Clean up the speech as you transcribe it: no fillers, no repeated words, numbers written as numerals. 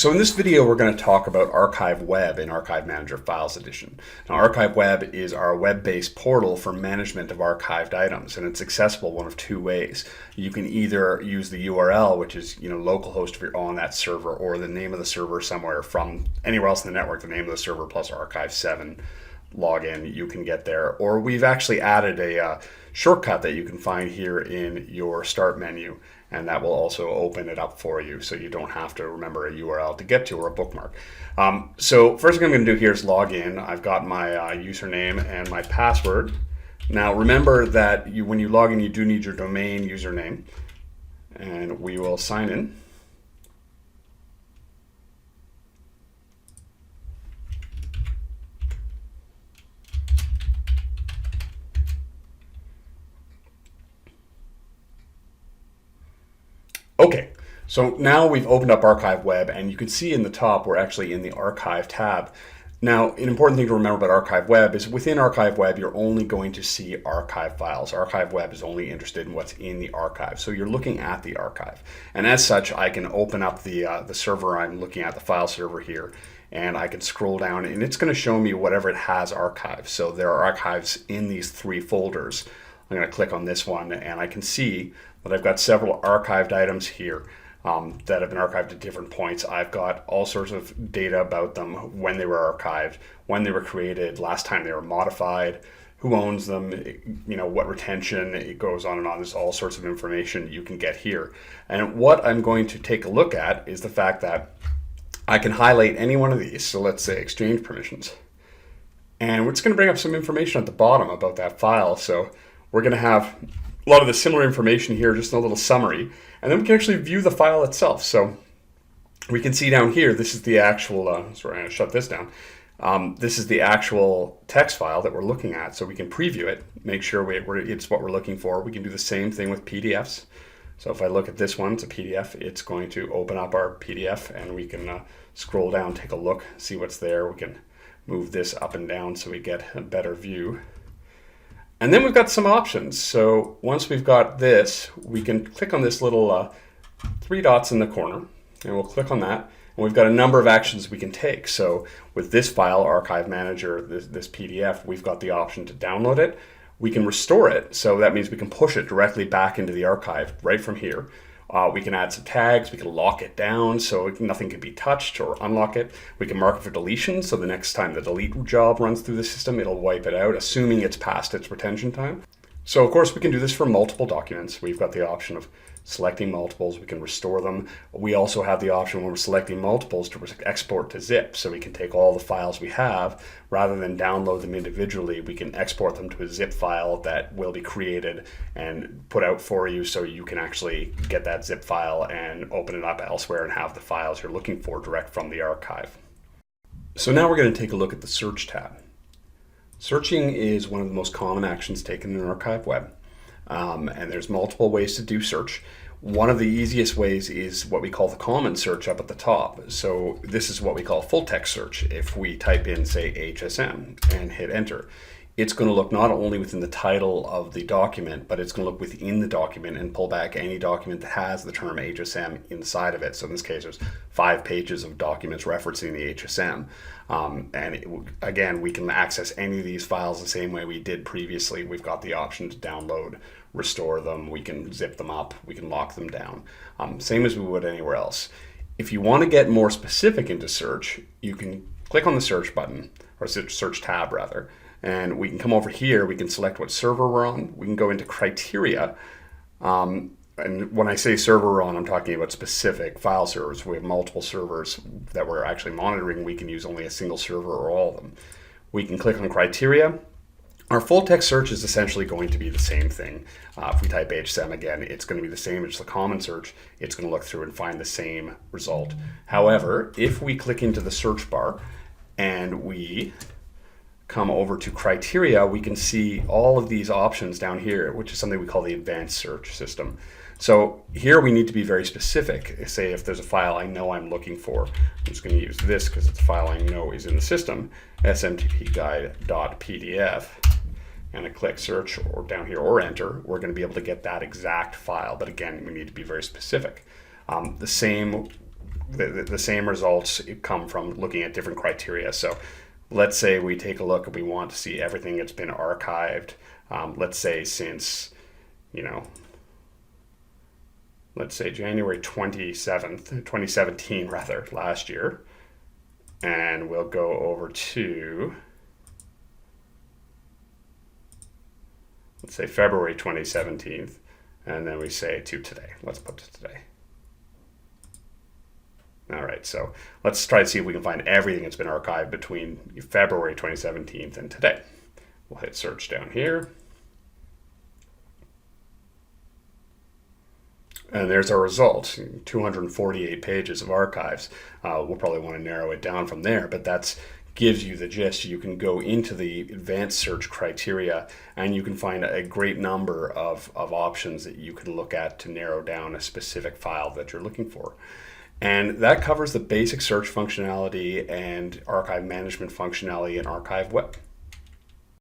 So in this video, we're going to talk about ArchiveWeb in Archive Manager Files Edition. Now, ArchiveWeb is our web-based portal for management of archived items, and it's accessible one of two ways. You can either use the URL, which is localhost if you're on that server, or the name of the server somewhere from anywhere else in the network, the name of the server plus archive7 login, you can get there. Or we've actually added a shortcut that you can find here in your start menu, and that will also open it up for you so you don't have to remember a URL to get to or a bookmark. So first thing I'm going to do here is log in. I've got my username and my password. Now remember that when you log in, you do need your domain username, and we will sign in. Okay, so now we've opened up ArchiveWeb, and you can see in the top we're actually in the Archive tab. Now, an important thing to remember about ArchiveWeb is within ArchiveWeb you're only going to see archive files. ArchiveWeb is only interested in what's in the archive, so you're looking at the archive. And as such, I can open up the server I'm looking at, the file server here, and I can scroll down, and it's going to show me whatever it has archived. So there are archives in these three folders. I'm going to click on this one, and I can see that I've got several archived items here that have been archived at different points. I've got all sorts of data about them, when they were archived, when they were created, last time they were modified, who owns them, what retention, it goes on and on. There's all sorts of information you can get here. And what I'm going to take a look at is the fact that I can highlight any one of these. So let's say exchange permissions. And we're just going to bring up some information at the bottom about that file. So we're going to have a lot of the similar information here, just in a little summary, and then we can actually view the file itself. So we can see down here, this is the actual, sorry, I'm going to shut this down. This is the actual text file that we're looking at, so we can preview it, make sure it's what we're looking for. We can do the same thing with PDFs. So if I look at this one, it's a PDF, it's going to open up our PDF, and we can scroll down, take a look, see what's there. We can move this up and down so we get a better view. And then we've got some options. So once we've got this, we can click on this little three dots in the corner, and we'll click on that. And we've got a number of actions we can take. So with this file, Archive Manager, this PDF, we've got the option to download it. We can restore it. So that means we can push it directly back into the archive right from here. We can add some tags, we can lock it down so nothing can be touched or unlock it. We can mark it for deletion, so the next time the delete job runs through the system, it'll wipe it out, assuming it's past its retention time. So of course we can do this for multiple documents. We've got the option of selecting multiples, we can restore them. We also have the option when we're selecting multiples to export to zip, so we can take all the files we have, rather than download them individually, we can export them to a zip file that will be created and put out for you, so you can actually get that zip file and open it up elsewhere and have the files you're looking for direct from the archive. So now we're going to take a look at the search tab. Searching is one of the most common actions taken in ArchiveWeb. And there's multiple ways to do search. One of the easiest ways is what we call the common search up at the top. So this is what we call full text search. If we type in, say, HSM and hit enter, it's going to look not only within the title of the document, but it's going to look within the document and pull back any document that has the term HSM inside of it. So in this case, there's 5 pages of documents referencing the HSM. Again, we can access any of these files the same way we did previously. We've got the option to download, restore them, we can zip them up, we can lock them down, same as we would anywhere else. If you want to get more specific into search, you can click on the search button, or search tab rather, and we can come over here, we can select what server we're on, we can go into criteria, and when I say server we're on, I'm talking about specific file servers. We have multiple servers that we're actually monitoring. We can use only a single server or all of them. We can click on criteria. Our full text search is essentially going to be the same thing. If we type HSM again, it's going to be the same as the common search. It's going to look through and find the same result. However, if we click into the search bar and we come over to criteria, we can see all of these options down here, which is something we call the advanced search system. So here we need to be very specific. Say if there's a file I know I'm looking for, I'm just going to use this because it's a file I know is in the system, smtpguide.pdf, and I click search or down here or enter, we're going to be able to get that exact file. But again, we need to be very specific. The same the same results come from looking at different criteria. So let's say we take a look and we want to see everything that's been archived, let's say since, let's say January 27th, 2017 rather, last year. And we'll go over to, let's say February 2017, and then we say to today. Let's put to today. All right, so let's try to see if we can find everything that's been archived between February 2017 and today. We'll hit search down here. And there's our result, 248 pages of archives. We'll probably want to narrow it down from there, but that gives you the gist. You can go into the advanced search criteria and you can find a great number of options that you can look at to narrow down a specific file that you're looking for. And that covers the basic search functionality and archive management functionality in ArchiveWeb.